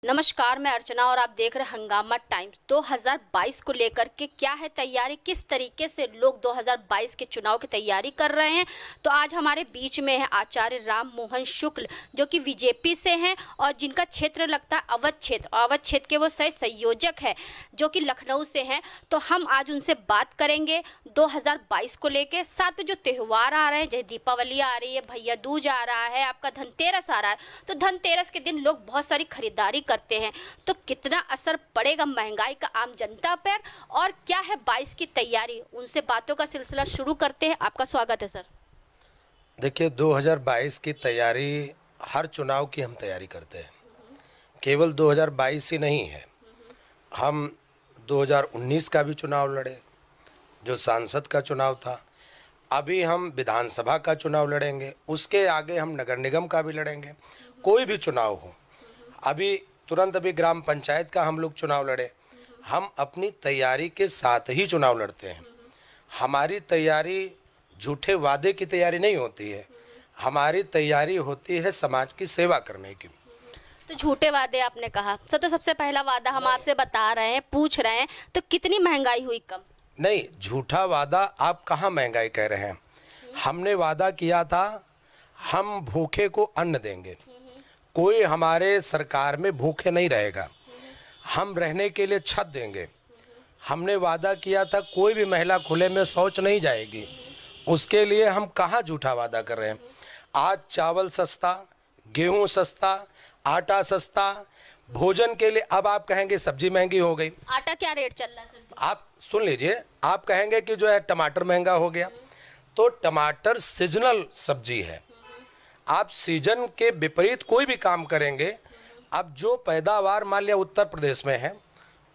नमस्कार, मैं अर्चना और आप देख रहे हैं हंगामा टाइम्स। 2022 को लेकर के क्या है तैयारी, किस तरीके से लोग 2022 के चुनाव की तैयारी कर रहे हैं। तो आज हमारे बीच में है आचार्य राम मोहन शुक्ल, जो कि बीजेपी से हैं और जिनका क्षेत्र लगता है अवध क्षेत्र के वो सह संयोजक है, जो कि लखनऊ से हैं। तो हम आज उनसे बात करेंगे 2022 को लेकर। साथ में जो त्यौहार आ रहे हैं, जैसे दीपावली आ रही है, भैया दूज आ रहा है, आपका धनतेरस आ रहा है। तो धनतेरस के दिन लोग बहुत सारी खरीदारी करते हैं, तो कितना असर पड़ेगा महंगाई का आम जनता पर और क्या है 22 की तैयारी, उनसे बातों का सिलसिला शुरू करते हैं। आपका स्वागत है सर। देखिए, 2022 की तैयारी, हर चुनाव की हम तैयारी करते हैं, केवल 2022 ही नहीं है। हम 2019 का भी चुनाव लड़े, जो सांसद का चुनाव था। अभी हम विधानसभा का चुनाव लड़ेंगे, उसके आगे हम नगर निगम का भी लड़ेंगे। कोई भी चुनाव हो, अभी तुरंत अभी ग्राम पंचायत का हम लोग चुनाव लड़े। हम अपनी तैयारी के साथ ही चुनाव लड़ते हैं। हमारी तैयारी झूठे वादे की तैयारी नहीं होती है, हमारी तैयारी होती है समाज की सेवा करने की। तो झूठे वादे आपने कहा, तो सबसे पहला वादा हम आपसे बता रहे हैं, पूछ रहे हैं, तो कितनी महंगाई हुई कम? नहीं, झूठा वादा आप कहाँ महंगाई कह रहे हैं। हमने वादा किया था हम भूखे को अन्न देंगे, कोई हमारे सरकार में भूखे नहीं रहेगा। हम रहने के लिए छत देंगे। हमने वादा किया था कोई भी महिला खुले में शौच नहीं जाएगी। उसके लिए हम कहाँ झूठा वादा कर रहे हैं। आज चावल सस्ता, गेहूं सस्ता, आटा सस्ता, भोजन के लिए अब आप कहेंगे सब्जी महंगी हो गई। आटा क्या रेट चल रहा है सर? आप सुन लीजिए, आप कहेंगे कि जो है टमाटर महंगा हो गया। तो टमाटर सीजनल सब्जी है, आप सीजन के विपरीत कोई भी काम करेंगे। अब जो पैदावार मान लिया उत्तर प्रदेश में है,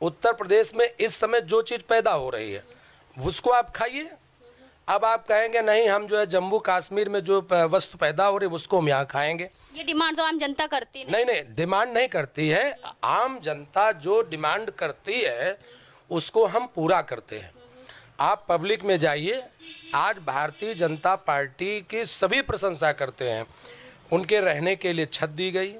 उत्तर प्रदेश में इस समय जो चीज़ पैदा हो रही है उसको आप खाइए। अब आप कहेंगे नहीं, हम जो है जम्मू कश्मीर में जो वस्तु पैदा हो रही है उसको हम यहाँ खाएंगे। ये डिमांड तो आम जनता करती नहीं, डिमांड नहीं करती है। आम जनता जो डिमांड करती है उसको हम पूरा करते हैं। आप पब्लिक में जाइए, आज भारतीय जनता पार्टी की सभी प्रशंसा करते हैं। उनके रहने के लिए छत दी गई,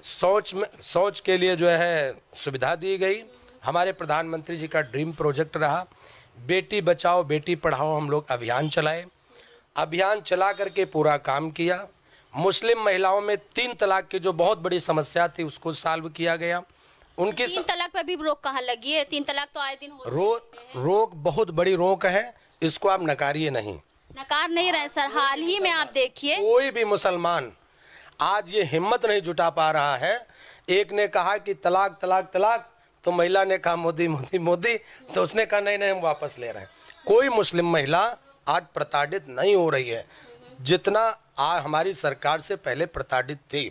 शौच के लिए जो है सुविधा दी गई। हमारे प्रधानमंत्री जी का ड्रीम प्रोजेक्ट रहा, बेटी बचाओ बेटी पढ़ाओ हम लोग अभियान चलाए। अभियान चला करके पूरा काम किया। मुस्लिम महिलाओं में 3 तलाक की जो बहुत बड़ी समस्या थी उसको सॉल्व किया गया। उनकी 3 तलाक पे भी रोक कहाँ लगी है? 3 तलाक तो आए दिन हो रोक बहुत बड़ी रोक है, इसको आप नकारिए नहीं। नकार नहीं रहे सर। हाल ही में आप देखिए, कोई भी मुसलमान आज ये हिम्मत नहीं जुटा पा रहा है। एक ने कहा कि तलाक तलाक तलाक, तो महिला ने कहा मोदी मोदी मोदी, तो उसने कहा नहीं हम वापस ले रहे हैं। कोई मुस्लिम महिला आज प्रताड़ित नहीं हो रही है जितना हमारी सरकार से पहले प्रताड़ित थी।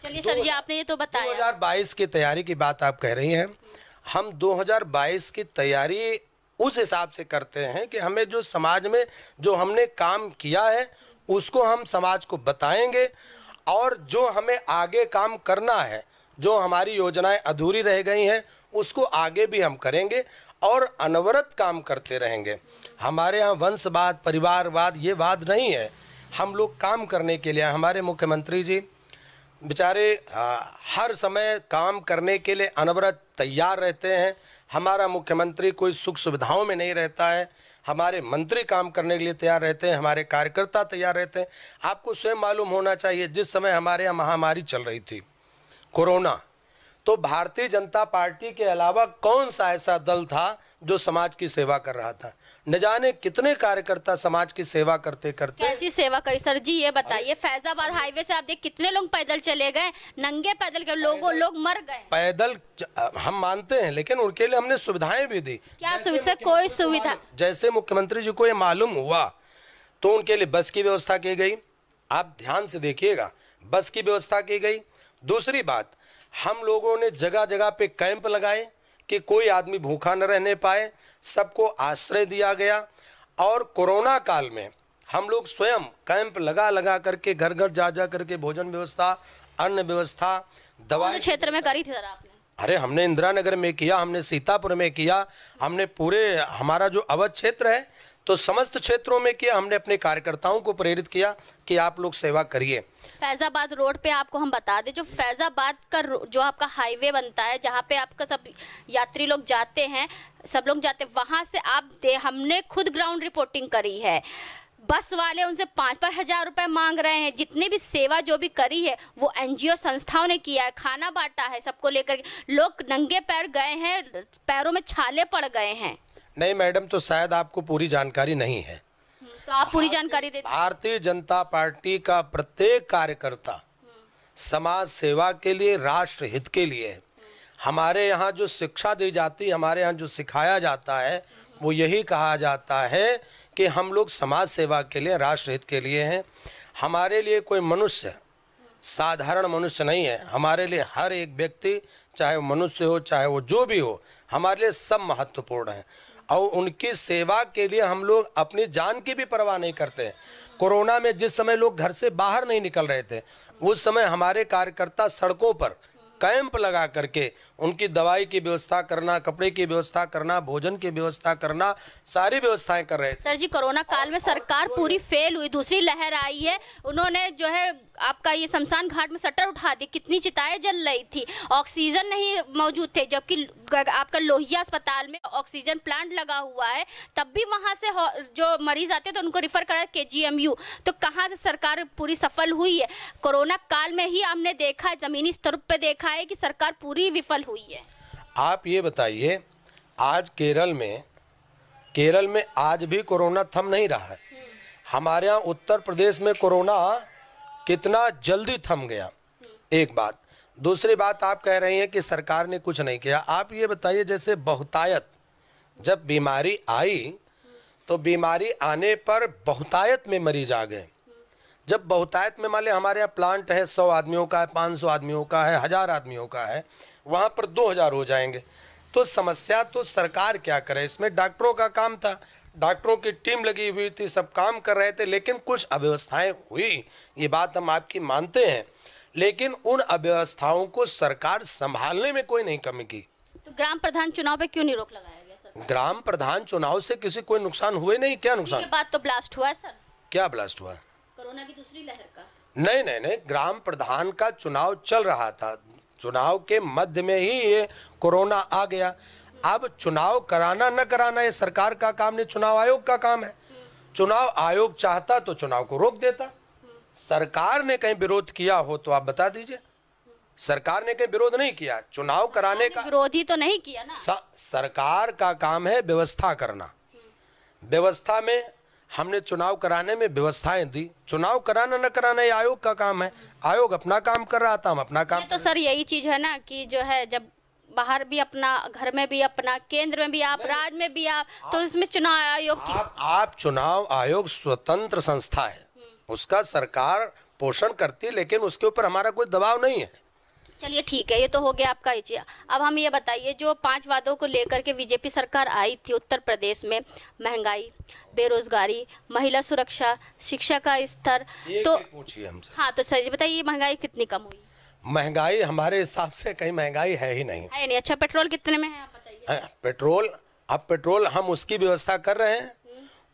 चलिए सर जी, आपने ये तो बताया 2022 की तैयारी की बात आप कह रही हैं। हम 2022 की तैयारी उस हिसाब से करते हैं कि हमें जो समाज में जो हमने काम किया है उसको हम समाज को बताएंगे, और जो हमें आगे काम करना है, जो हमारी योजनाएं अधूरी रह गई हैं उसको आगे भी हम करेंगे और अनवरत काम करते रहेंगे। हमारे यहाँ वंशवाद परिवारवाद ये वाद नहीं है। हम लोग काम करने के लिए, हमारे मुख्यमंत्री जी बेचारे हर समय काम करने के लिए अनवरत तैयार रहते हैं। हमारा मुख्यमंत्री कोई सुख सुविधाओं में नहीं रहता है, हमारे मंत्री काम करने के लिए तैयार रहते हैं, हमारे कार्यकर्ता तैयार रहते हैं। आपको स्वयं मालूम होना चाहिए, जिस समय हमारे यहाँ महामारी चल रही थी कोरोना, तो भारतीय जनता पार्टी के अलावा कौन सा ऐसा दल था जो समाज की सेवा कर रहा था। न जाने कितने कार्यकर्ता समाज की सेवा करते करते। कैसी सेवा करी सर जी, ये बताइए। फैजाबाद हाईवे से आप देख कितने लोग पैदल चले गए, नंगे पैदल के लोग मर गए। पैदल हम मानते हैं, लेकिन उनके लिए हमने सुविधाएं भी दी। क्या सुविधा? कोई सुविधा। जैसे मुख्यमंत्री जी को ये मालूम हुआ तो उनके लिए बस की व्यवस्था की गई। आप ध्यान से देखिएगा, बस की व्यवस्था की गई। दूसरी बात, हम लोगों ने जगह जगह पे कैंप लगाए कि कोई आदमी भूखा न रहने पाए, सबको आश्रय दिया गया। और कोरोना काल में हम लोग स्वयं कैंप लगा करके घर घर जा करके भोजन व्यवस्था, अन्न व्यवस्था, दवा क्षेत्र में करी थी सर आपने? अरे हमने इंदिरा नगर में किया, हमने सीतापुर में किया, हमने पूरे हमारा जो अवध क्षेत्र है तो समस्त क्षेत्रों में किया। हमने अपने कार्यकर्ताओं को प्रेरित किया कि आप लोग सेवा करिए। फैजाबाद रोड पे आपको हम बता दें, जो फैजाबाद का जो आपका हाईवे बनता है, जहाँ पे आपका सब यात्री लोग जाते हैं, सब लोग जाते हैं, वहाँ से हमने खुद ग्राउंड रिपोर्टिंग करी है। बस वाले उनसे 5-5 हज़ार रुपए मांग रहे हैं। जितनी भी सेवा जो भी करी है वो एनजीओ संस्थाओं ने किया है, खाना बांटा है सबको लेकर। लोग नंगे पैर गए हैं, पैरों में छाले पड़ गए हैं। नहीं मैडम, तो शायद आपको पूरी जानकारी नहीं है, तो आप पूरी जानकारी दे। भारतीय जनता पार्टी का प्रत्येक कार्यकर्ता समाज सेवा के लिए, राष्ट्र हित के लिए है। हमारे यहाँ जो शिक्षा दी जाती है, हमारे यहाँ जो सिखाया जाता है, वो यही कहा जाता है कि हम लोग समाज सेवा के लिए, राष्ट्र हित के लिए हैं। हमारे लिए कोई मनुष्य साधारण मनुष्य नहीं है। हमारे लिए हर एक व्यक्ति, चाहे वो मनुष्य हो चाहे वो जो भी हो, हमारे लिए सब महत्वपूर्ण है। और उनकी सेवा के लिए हम लोग अपनी जान की भी परवाह नहीं करते हैं। कोरोना में जिस समय लोग घर से बाहर नहीं निकल रहे थे, उस समय हमारे कार्यकर्ता सड़कों पर कैंप लगा करके उनकी दवाई की व्यवस्था करना, कपड़े की व्यवस्था करना, भोजन की व्यवस्था करना, सारी व्यवस्थाएं कर रहे थे। सर जी, कोरोना काल में सरकार पूरी फेल हुई, दूसरी लहर आई है, उन्होंने जो है आपका ये शमशान घाट में शटर उठा दी, कितनी चिताएं जल रही थी, ऑक्सीजन नहीं मौजूद थे, जबकि आपका लोहिया अस्पताल में ऑक्सीजन प्लांट लगा हुआ है, तब भी वहां से जो मरीज आते हैं तो उनको रिफर करा KGMU। तो कहाँ से सरकार पूरी सफल हुई है? कोरोना काल में ही हमने देखा है, जमीनी स्तर पर देखा है कि सरकार पूरी विफल हुई है। आप ये बताइए, आज केरल में आज भी कोरोना थम नहीं रहा है। हमारे यहाँ उत्तर प्रदेश में कोरोना कितना जल्दी थम गया, एक बात। दूसरी बात, आप कह रही हैं कि सरकार ने कुछ नहीं किया। आप ये बताइए, जैसे बहुतायत जब बीमारी आई तो बीमारी आने पर बहुतायत में मरीज आ गए। जब बहुतायत में मान लिया हमारे यहाँ प्लांट है, 100 आदमियों का है, 500 आदमियों का है, 1000 आदमियों का है, वहाँ पर 2000 हो जाएंगे। तो समस्या तो सरकार क्या करे, इसमें डॉक्टरों का काम था, डॉक्टरों की टीम लगी हुई थी, सब काम कर रहे थे, लेकिन कुछ अव्यवस्थाएं हुई, ये बात हम आपकी मानते हैं, लेकिन उन अव्यवस्थाओं को सरकार संभालने में कोई नहीं कमी की। तो ग्राम प्रधान चुनाव पे क्यों नहीं रोक लगाया गया सर? ग्राम प्रधान चुनाव से किसी कोई नुकसान हुए नहीं। क्या नुकसान? के बाद तो ब्लास्ट हुआ है सर। क्या ब्लास्ट हुआ? कोरोना की दूसरी लहर का। नहीं, ग्राम प्रधान का चुनाव चल रहा था, चुनाव के मध्य में ही ये कोरोना आ गया। अब चुनाव कराना न कराना ये सरकार का काम नहीं, चुनाव आयोग का काम है। चुनाव आयोग चाहता तो चुनाव को रोक देता। सरकार ने कहीं विरोध किया हो तो आप बता दीजिए। सरकार ने कहीं विरोध नहीं किया, चुनाव कराने का विरोधी तो नहीं किया ना। सरकार का काम है व्यवस्था करना। व्यवस्था में हमने चुनाव कराने में व्यवस्थाएं दी, चुनाव कराना न कराना ये आयोग का काम है। आयोग अपना काम कर रहा था, हम अपना काम। तो सर यही चीज है ना कि जो है, जब बाहर भी अपना, घर में भी अपना, केंद्र में भी आप, राज्य में भी आप, तो इसमें चुनाव आयोग की आप चुनाव आयोग स्वतंत्र संस्था है, उसका सरकार पोषण करती है, लेकिन उसके ऊपर हमारा कोई दबाव नहीं है। चलिए ठीक है, ये तो हो गया आपका इच्छा। अब हम ये बताइए, जो 5 वादों को लेकर के बीजेपी सरकार आई थी उत्तर प्रदेश में, महंगाई, बेरोजगारी, महिला सुरक्षा, शिक्षा का स्तर, तो पूछिए हमसे। हाँ, तो सर जी बताइए, महंगाई कितनी कम हुई? महंगाई हमारे हिसाब से कहीं महंगाई है ही नहीं। है नहीं। अच्छा, पेट्रोल कितने में है आप बताइए? पेट्रोल हम उसकी व्यवस्था कर रहे हैं,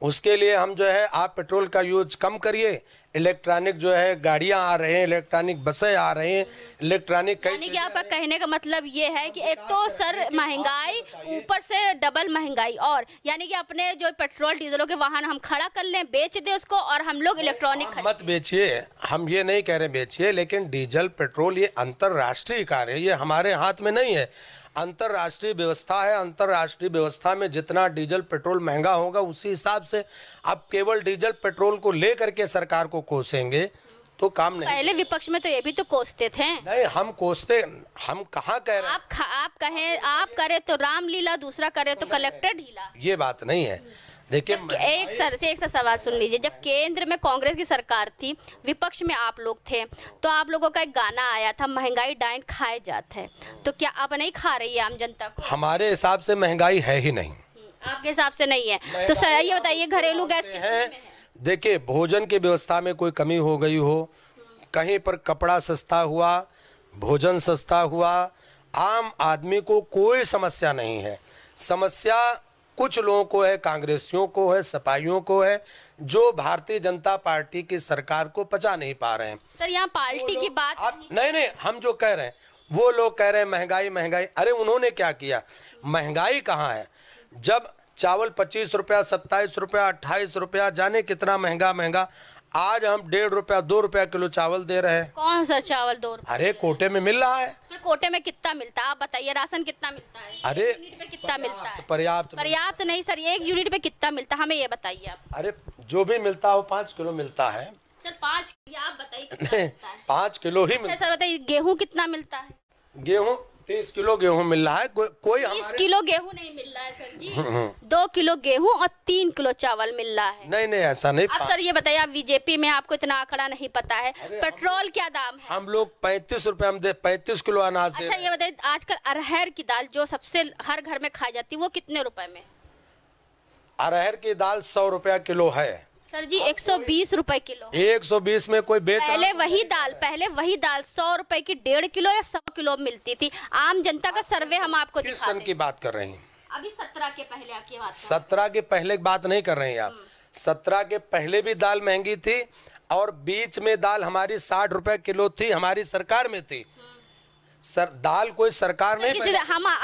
उसके लिए हम जो है, आप पेट्रोल का यूज कम करिए। इलेक्ट्रॉनिक जो है गाड़ियां आ रहे हैं, इलेक्ट्रॉनिक बसें आ रही हैं, इलेक्ट्रॉनिक यानी कि आपका कहने का मतलब ये है कि एक तो सर महंगाई, ऊपर से डबल महंगाई, और यानी कि अपने जो पेट्रोल डीजलों के वाहन हम खड़ा कर लें, बेच दें उसको, और हम लोग इलेक्ट्रॉनिक मत बेचिए। हम ये नहीं कह रहे बेचिए, लेकिन डीजल पेट्रोल ये अंतर्राष्ट्रीय कार्य है, ये हमारे हाथ में नहीं है। अंतर्राष्ट्रीय व्यवस्था है, अंतर्राष्ट्रीय व्यवस्था में जितना डीजल पेट्रोल महंगा होगा उसी हिसाब से। अब केवल डीजल पेट्रोल को लेकर के सरकार को कोसेंगे तो काम नहीं। पहले विपक्ष में तो ये भी तो कोसते थे। नहीं, हम कोसते, हम कहाँ कह रहे हैं? आप कहें, आप करे तो रामलीला, दूसरा करे तो कलेक्टर ढीला। ये बात नहीं है। देखिए, एक सर सवाल सुन लीजिए। जब केंद्र में कांग्रेस की सरकार थी, विपक्ष में आप लोग थे, तो आप लोगों का एक गाना आया था, महंगाई डाइन खाए जाते हैं, तो क्या आप नहीं खा रही है आम जनता को? हमारे हिसाब से महंगाई है ही नहीं। आपके हिसाब से नहीं है, तो सर ये बताइए, घरेलू गैस कितने में है? देखिए, भोजन की व्यवस्था में कोई कमी हो गई हो, कहीं पर कपड़ा सस्ता हुआ, भोजन सस्ता हुआ, आम आदमी को कोई समस्या नहीं है। समस्या कुछ लोगों को है, कांग्रेसियों को है, सपाइयों को है, जो भारतीय जनता पार्टी की सरकार को पचा नहीं पा रहे हैं। सर यहाँ पार्टी की बात नहीं, हम जो कह रहे हैं वो लोग कह रहे हैं महंगाई महंगाई। अरे उन्होंने क्या किया? महंगाई कहाँ है? जब चावल 25 रुपया, 27 रुपया, 28 रुपया, जाने कितना महंगा, आज हम 1.5 रुपया 2 रुपया किलो चावल दे रहे हैं। कौन सा चावल 2 रुपये? अरे कोटे में मिल रहा है। सर कोटे में कितना मिलता है आप बताइए? राशन कितना मिलता है? अरे यूनिट पे कितना मिलता है? पर्याप्त नहीं सर, 1 यूनिट पे कितना मिलता है हमें ये बताइए आप। अरे जो भी मिलता है वो 5 किलो मिलता है। सर 5 आप बताइए कितना मिलता है? 5 किलो ही मिलता है। सर बताइए गेहूँ कितना मिलता है? गेहूँ 30 किलो गेहूँ मिल रहा है। कोई 30 किलो गेहूँ नहीं मिल रहा है सर जी। 2 किलो गेहूँ और 3 किलो चावल मिल रहा है। नहीं ऐसा नहीं। अब सर ये बताइए, आप बीजेपी में आपको इतना आंकड़ा नहीं पता है। पेट्रोल क्या दाम है? हम लोग 35 रुपए हम दे 35 किलो अनाज दे। अच्छा ये बताइए, आजकल अरहर की दाल जो सबसे हर घर में खाई जाती है वो कितने रुपए में? अरहर की दाल 100 रुपया किलो है सर जी। 120 रुपए किलो। 120 में कोई बेच? पहले वही दाल 100 रुपए की 1.5 किलो या 100 किलो मिलती थी। आम जनता का सर्वे हम आपको किस सन की बात कर रही हैं? अभी 17 के पहले आपकी बात। 17 के पहले की बात नहीं कर रही हैं आप। 17 के पहले भी दाल महंगी थी और बीच में दाल हमारी 60 रुपए किलो थी, हमारी सरकार में थी। सर दाल कोई सरकार नहीं।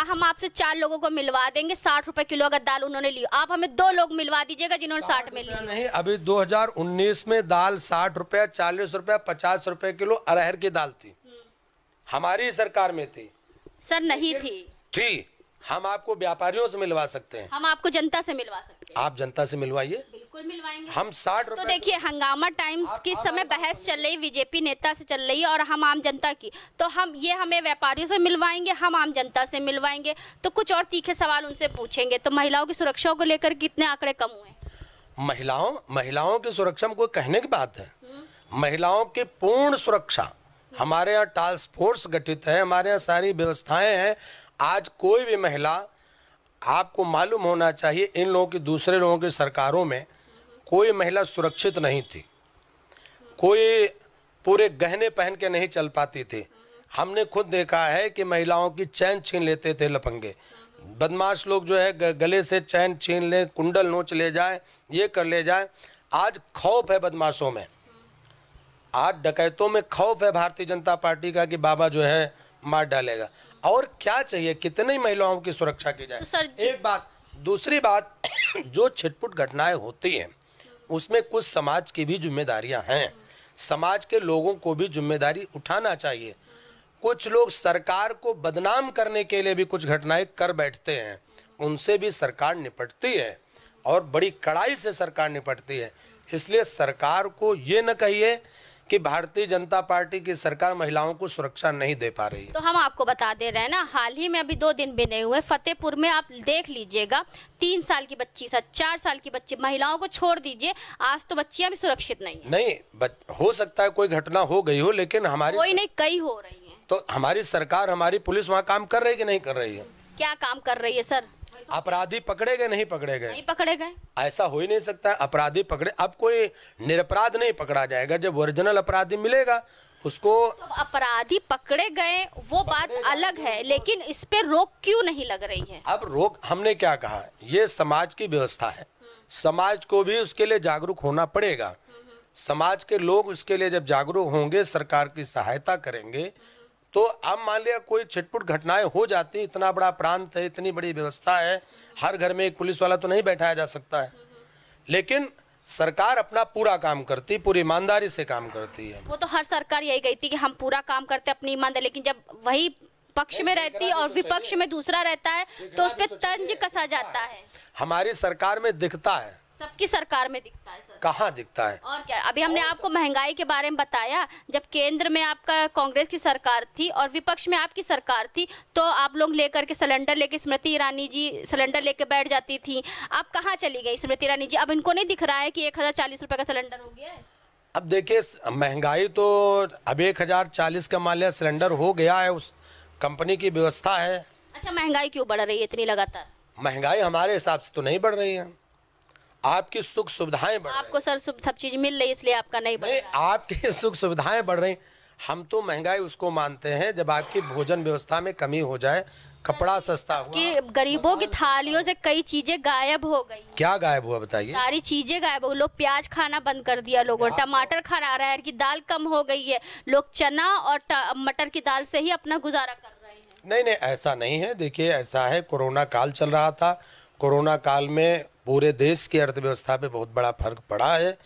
हम आपसे 4 लोगों को मिलवा देंगे 60 रुपए किलो अगर दाल उन्होंने ली। आप हमें 2 लोग मिलवा दीजिएगा जिन्होंने 60 में ली। नहीं, अभी 2019 में दाल 60 रुपया, 40 रुपया, 50 रुपए किलो अरहर की दाल थी, हमारी सरकार में थी। सर नहीं थी। हम आपको व्यापारियों से मिलवा सकते हैं, हम आपको जनता से मिलवा सकते हैं। आप जनता से मिलवाइए। बिल्कुल मिलवाएंगे। हम 60 रुपए। तो देखिए हंगामा टाइम्स की समय बहस चल रही, बीजेपी नेता से चल रही है और हम आम जनता की, तो हमें व्यापारियों से मिलवाएंगे, हम आम जनता से मिलवाएंगे। तो कुछ और तीखे सवाल उनसे पूछेंगे। तो महिलाओं की सुरक्षा को लेकर कितने आंकड़े कम हुए? महिलाओं की सुरक्षा में कोई कहने की बात है? महिलाओं की पूर्ण सुरक्षा, हमारे यहाँ टास्क फोर्स गठित है, हमारे यहाँ सारी व्यवस्थाएं हैं। आज कोई भी महिला, आपको मालूम होना चाहिए, इन लोगों की दूसरे लोगों की सरकारों में कोई महिला सुरक्षित नहीं थी। कोई पूरे गहने पहन के नहीं चल पाती थी। हमने खुद देखा है कि महिलाओं की चैन छीन लेते थे लफंगे, बदमाश लोग जो है गले से चैन छीन ले, कुंडल नोच ले जाए, ये कर ले जाए। आज खौफ है बदमाशों में, आज डकैतों में खौफ है भारतीय जनता पार्टी का कि बाबा जो है मार डालेगा। और क्या चाहिए? कितनी महिलाओं की सुरक्षा की जाए? तो एक बात। दूसरी बात, जो छिटपुट घटनाएं होती हैं उसमें कुछ समाज की भी जिम्मेदारियां हैं। समाज के लोगों को भी जिम्मेदारी उठाना चाहिए। कुछ लोग सरकार को बदनाम करने के लिए भी कुछ घटनाएं कर बैठते हैं, उनसे भी सरकार निपटती है और बड़ी कड़ाई से सरकार निपटती है। इसलिए सरकार को ये न कहिए कि भारतीय जनता पार्टी की सरकार महिलाओं को सुरक्षा नहीं दे पा रही है। तो हम आपको बता दे रहे हैं ना, हाल ही में अभी 2 दिन भी नहीं हुए, फतेहपुर में आप देख लीजिएगा, 3 साल की बच्ची, 4 साल की बच्ची, महिलाओं को छोड़ दीजिए, आज तो बच्चियां भी सुरक्षित नहीं है। नहीं, हो सकता है कोई घटना हो गई हो, लेकिन हमारी कोई नहीं, कई हो रही है। तो हमारी सरकार, हमारी पुलिस वहाँ काम कर रही है कि नहीं कर रही है? क्या काम कर रही है सर? अपराधी पकड़े गए नहीं पकड़े गए? नहीं पकड़े गए। ऐसा हो ही नहीं सकता है। अपराधी पकड़े, अब कोई निरपराध नहीं पकड़ा जाएगा। जब ओरिजिनल अपराधी मिलेगा उसको। तो अपराधी पकड़े गए वो बात अलग है, लेकिन इस पे रोक क्यों नहीं लग रही है? अब रोक, हमने क्या कहा, ये समाज की व्यवस्था है, समाज को भी उसके लिए जागरूक होना पड़ेगा। समाज के लोग उसके लिए जब जागरूक होंगे, सरकार की सहायता करेंगे, तो अब मान लिया कोई छिटपुट घटनाएं हो जाती, इतना बड़ा प्रांत है, इतनी बड़ी व्यवस्था है, हर घर में एक पुलिस वाला तो नहीं बैठाया जा सकता है, लेकिन सरकार अपना पूरा काम करती, पूरी ईमानदारी से काम करती है। वो तो हर सरकार यही कहती है कि हम पूरा काम करते अपनी ईमानदारी, लेकिन जब वही पक्ष में रहती और विपक्ष में दूसरा रहता है तो उस पर तंज कसा जाता है। हमारी सरकार में दिखता है, सबकी सरकार में दिखता है सर। कहाँ दिखता है? और क्या, अभी हमने आपको महंगाई के बारे में बताया। जब केंद्र में आपका कांग्रेस की सरकार थी और विपक्ष में आपकी सरकार थी, तो आप लोग लेकर के सिलेंडर लेके, स्मृति ईरानी जी सिलेंडर लेके बैठ जाती थी। अब कहाँ चली गई स्मृति ईरानी जी? अब इनको नहीं दिख रहा है कि 1040 रुपए का सिलेंडर हो गया है? अब देखिए, महंगाई तो अब 1040 का मान लिया सिलेंडर हो गया है, उस कंपनी की व्यवस्था है। अच्छा, महंगाई क्यों बढ़ रही है इतनी लगातार? महंगाई हमारे हिसाब से तो नहीं बढ़ रही है, आपकी सुख सुविधाएं बढ़ रही हैं। आपको सर सब चीज मिल रही है इसलिए आपका नहीं बढ़ रहा है। आपकी सुख सुविधाएं बढ़ रही। हम तो महंगाई उसको मानते हैं जब आपकी भोजन व्यवस्था में कमी हो जाए, कपड़ा सस्ता हुआ। कि गरीबों की थालियों से कई चीजें गायब हो गई। क्या गायब हुआ बताइए? सारी चीजें गायब हो गई। लोग प्याज खाना बंद कर दिया, लोगों ने टमाटर खाना, अरहर की दाल कम हो गई है, लोग चना और मटर की दाल से ही अपना गुजारा कर रहे हैं। नहीं नहीं, ऐसा नहीं है। देखिए ऐसा है, कोरोना काल चल रहा था। कोरोना काल में पूरे देश की अर्थव्यवस्था पे बहुत बड़ा फर्क पड़ा है।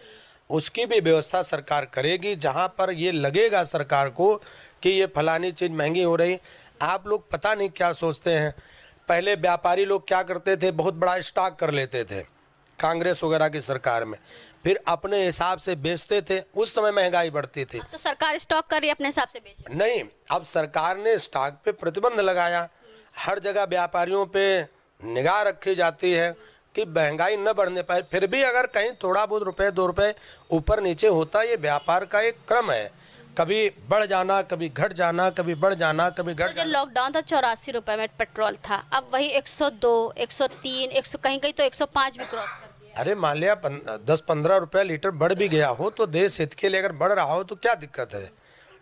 उसकी भी व्यवस्था सरकार करेगी। जहाँ पर ये लगेगा सरकार को कि ये फलानी चीज़ महंगी हो रही, आप लोग पता नहीं क्या सोचते हैं। पहले व्यापारी लोग क्या करते थे, बहुत बड़ा स्टॉक कर लेते थे कांग्रेस वगैरह की सरकार में, फिर अपने हिसाब से बेचते थे, उस समय महंगाई बढ़ती थी। अब तो सरकार स्टॉक कर रही है, अपने हिसाब से बेच रही है। नहीं, अब सरकार ने स्टॉक पे प्रतिबंध लगाया। हर जगह व्यापारियों पे निगाह रखी जाती है कि महंगाई न बढ़ने पाए। फिर भी अगर कहीं थोड़ा बहुत रुपए 2 रुपए ऊपर नीचे होता, ये व्यापार का एक क्रम है। कभी बढ़ जाना, कभी घट जाना, कभी बढ़ जाना, कभी घट तो जब जाना। लॉकडाउन था 84 रुपए में पेट्रोल था, अब वही 102, 103, 100, कहीं कहीं तो 105 भी क्रॉस कर दिया। अरे मान लिया 10-15 रुपये लीटर बढ़ भी गया हो तो देश हित के लिए अगर बढ़ रहा हो तो क्या दिक्कत है?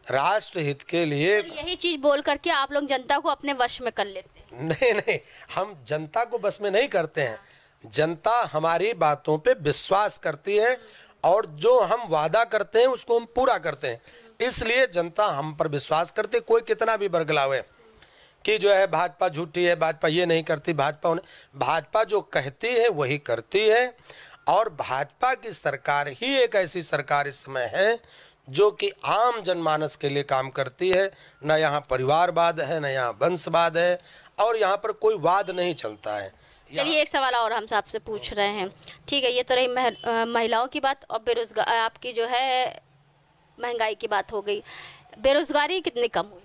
राष्ट्र हित के लिए। तो यही चीज बोल करके आप लोग जनता को अपने वश में कर लेते हैं। नहीं नहीं, हम जनता को बस में नहीं करते हैं। जनता हमारी बातों पे विश्वास करती है और जो हम वादा करते हैं उसको हम पूरा करते हैं, इसलिए जनता हम पर विश्वास करती है। कोई कितना भी बरगलावे कि जो है भाजपा झूठी है, भाजपा ये नहीं करती, भाजपा जो कहती है वही करती है। और भाजपा की सरकार ही एक ऐसी सरकार इस समय है जो कि आम जनमानस के लिए काम करती है। न यहाँ परिवारवाद है, न यहाँ वंशवाद है, और यहाँ पर कोई वाद नहीं चलता है। चलिए एक सवाल और हम आपसे पूछ रहे हैं, ठीक है, ये तो रही महिलाओं की बात और बेरोजगार आपकी जो है महंगाई की बात हो गई। बेरोजगारी कितनी कम हुई?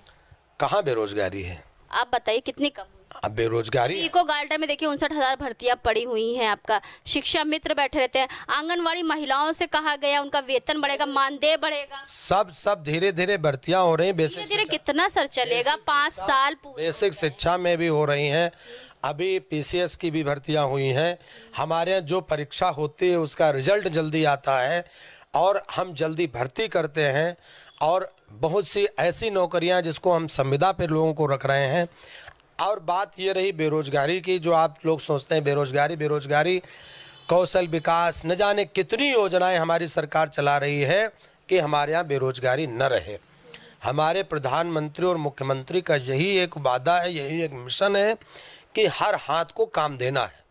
कहाँ बेरोजगारी है? आप बताइए कितनी कम हुई? अब बेरोजगारी इको गार्डन में देखिए 59,000 भर्तियां पड़ी हुई हैं। आपका शिक्षा मित्र बैठे रहते हैं, आंगनवाड़ी महिलाओं से कहा गया उनका वेतन बढ़ेगा, मानदेय बढ़ेगा, सब धीरे धीरे भर्तियां हो रही हैं। धीरे धीरे कितना सर चलेगा? 5 साल पूरे। बेसिक शिक्षा में भी हो रही हैं। अभी पीसीएस की भी भर्तियां हुई हैं। हमारे यहाँ जो परीक्षा होती है उसका रिजल्ट जल्दी आता है और हम जल्दी भर्ती करते हैं। और बहुत सी ऐसी नौकरियां जिसको हम संविदा पे लोगों को रख रहे हैं। और बात ये रही बेरोजगारी की, जो आप लोग सोचते हैं बेरोजगारी, कौशल विकास, न जाने कितनी योजनाएं हमारी सरकार चला रही है कि हमारे यहाँ बेरोजगारी न रहे। हमारे प्रधानमंत्री और मुख्यमंत्री का यही एक वादा है, यही एक मिशन है कि हर हाथ को काम देना है।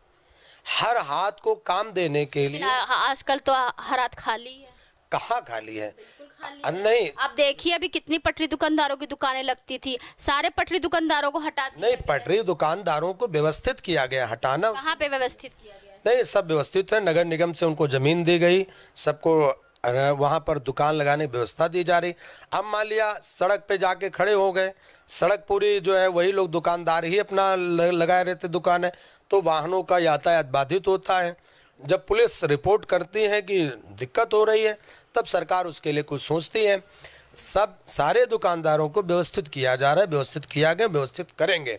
हर हाथ को काम देने के लिए आजकल तो हर हाथ खाली है। कहाँ खाली है? नहीं, आप देखिए अभी कितनी पटरी दुकानदारों की दुकानें लगती थी, सारे पटरी दुकानदारों को हटा दिया। नहीं, पटरी दुकानदारों को व्यवस्थित किया गया। हटाना कहाँ पे व्यवस्थित किया गया? नहीं, सब व्यवस्थित है। नगर निगम से उनको जमीन दी गई, सबको वहाँ पर दुकान लगाने की व्यवस्था दी जा रही। अब मान लिया सड़क पे जाके खड़े हो गए, सड़क पूरी जो है वही लोग दुकानदार ही अपना लगाए रहते दुकान है, तो वाहनों का यातायात बाधित होता है। जब पुलिस रिपोर्ट करती है कि दिक्कत हो रही है तब सरकार उसके लिए कुछ सोचती है। सारे दुकानदारों को व्यवस्थित किया जा रहा है, व्यवस्थित किया गया, व्यवस्थित करेंगे।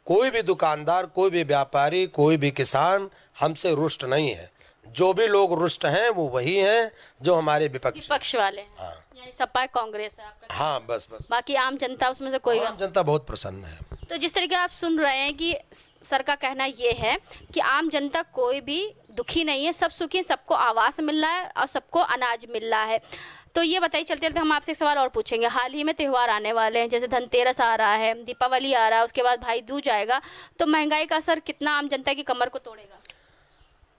कोई भी दुकानदार, कोई भी व्यापारी, कोई भी किसान हमसे रुष्ट नहीं है। जो भी लोग रुष्ट हैं वो वही हैं जो हमारे विपक्ष वाले हैं। हाँ, यानी सपा कांग्रेस है आपका। हाँ, बस बाकी आम जनता उसमें से कोई? आम जनता बहुत प्रसन्न है। तो जिस तरीके आप सुन रहे हैं कि सर का कहना ये है कि आम जनता कोई भी दुखी नहीं है, सब सुखी, सबको आवास मिल रहा है और सबको अनाज मिल रहा है। तो ये बताइए, चलते चलते हम आपसे एक सवाल और पूछेंगे। हाल ही में त्यौहार आने वाले हैं, जैसे धनतेरस आ रहा है, दीपावली आ रहा है, उसके बाद भाई दूज आएगा, तो महंगाई का असर कितना आम जनता की कमर को तोड़ेगा?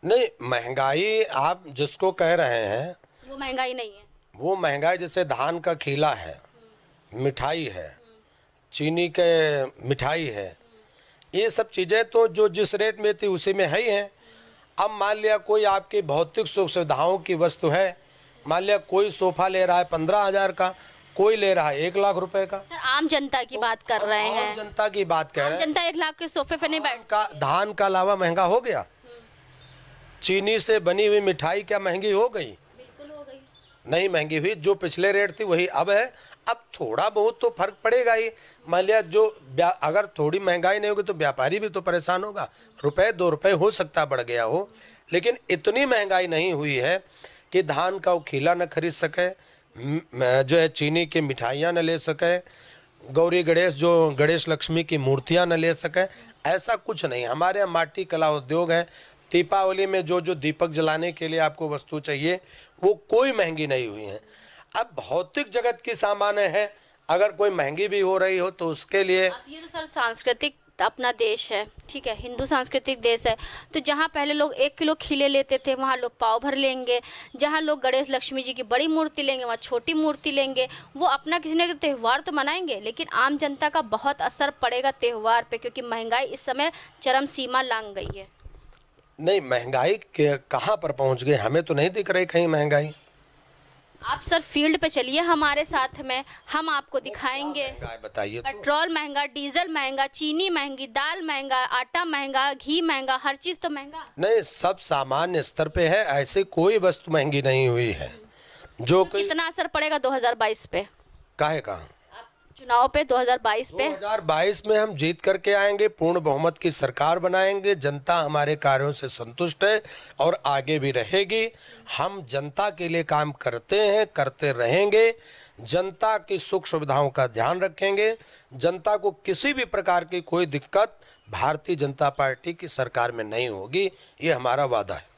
नहीं, महंगाई आप जिसको कह रहे हैं वो महंगाई नहीं है। वो महंगाई जैसे धान का खीला है, मिठाई है, चीनी के मिठाई है, ये सब चीज़ें तो जो जिस रेट में थी उसी में है ही हैं। अब मान लिया कोई आपकी भौतिक सुख सुविधाओं की वस्तु है, मान लिया कोई सोफा ले रहा है 15,000 का, कोई ले रहा है 1 लाख रुपए का। सर आम जनता की बात कर रहे हैं। आम जनता की बात कह रहे हैं। जनता 1 लाख के सोफे पे नहीं बैठ। धान का लावा महंगा हो गया, चीनी से बनी हुई मिठाई क्या महंगी हो गई? बिल्कुल हो गई। नहीं महंगी हुई, जो पिछले रेट थी वही अब है। अब थोड़ा बहुत तो फर्क पड़ेगा ही। मान लिया जो अगर थोड़ी महंगाई नहीं होगी तो व्यापारी भी तो परेशान होगा। रुपए 2 रुपए हो सकता बढ़ गया हो, लेकिन इतनी महंगाई नहीं हुई है कि धान का वो खीला न खरीद सके, जो है चीनी की मिठाइयाँ न ले सके, गौरी गणेश जो गणेश लक्ष्मी की मूर्तियाँ न ले सके, ऐसा कुछ नहीं। हमारे यहाँ माटी कला उद्योग है। दीपावली में जो दीपक जलाने के लिए आपको वस्तु चाहिए वो कोई महंगी नहीं हुई है। अब भौतिक जगत की सामान है, अगर कोई महंगी भी हो रही हो तो उसके लिए, अब ये तो सर सांस्कृतिक अपना देश है, ठीक है, हिंदू सांस्कृतिक देश है, तो जहाँ पहले लोग 1 किलो खीले लेते थे वहाँ लोग पाव भर लेंगे, जहाँ लोग गणेश लक्ष्मी जी की बड़ी मूर्ति लेंगे वहाँ छोटी मूर्ति लेंगे। वो अपना किसी न किसी त्यौहार तो मनाएंगे, लेकिन आम जनता का बहुत असर पड़ेगा त्यौहार पे, क्योंकि महंगाई इस समय चरम सीमा लांघ गई है। नहीं, महंगाई के कहाँ पर पहुँच गई, हमें तो नहीं दिख रही कहीं महंगाई। आप सर फील्ड पे चलिए हमारे साथ में, हम आपको दिखाएंगे। बताइए। पेट्रोल महंगा, डीजल महंगा, चीनी महंगी, दाल महंगा, आटा महंगा, घी महंगा, हर चीज तो महंगा। नहीं, सब सामान्य स्तर पे है, ऐसे कोई वस्तु महंगी नहीं हुई है। जो तो कितना असर पड़ेगा 2022 पे? काहे का चुनाव पे 2022 पे? 2022 में हम जीत करके आएंगे, पूर्ण बहुमत की सरकार बनाएंगे। जनता हमारे कार्यों से संतुष्ट है और आगे भी रहेगी। हम जनता के लिए काम करते हैं, करते रहेंगे। जनता की सुख सुविधाओं का ध्यान रखेंगे। जनता को किसी भी प्रकार की कोई दिक्कत भारतीय जनता पार्टी की सरकार में नहीं होगी, ये हमारा वादा है।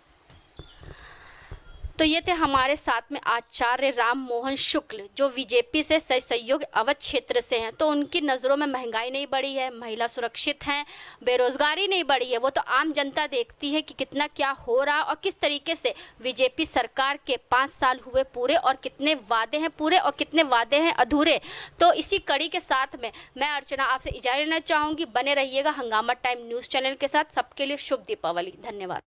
तो ये थे हमारे साथ में आचार्य राम मोहन शुक्ल, जो बीजेपी से सहयोग अवध क्षेत्र से हैं। तो उनकी नज़रों में महंगाई नहीं बढ़ी है, महिला सुरक्षित हैं, बेरोजगारी नहीं बढ़ी है। वो तो आम जनता देखती है कि कितना क्या हो रहा और किस तरीके से बीजेपी सरकार के 5 साल हुए पूरे और कितने वादे हैं पूरे और कितने वादे हैं अधूरे। तो इसी कड़ी के साथ में मैं अर्चना आपसे इजाज़त लेना चाहूँगी। बने रहिएगा हंगामा टाइम न्यूज़ चैनल के साथ। सबके लिए शुभ दीपावली। धन्यवाद।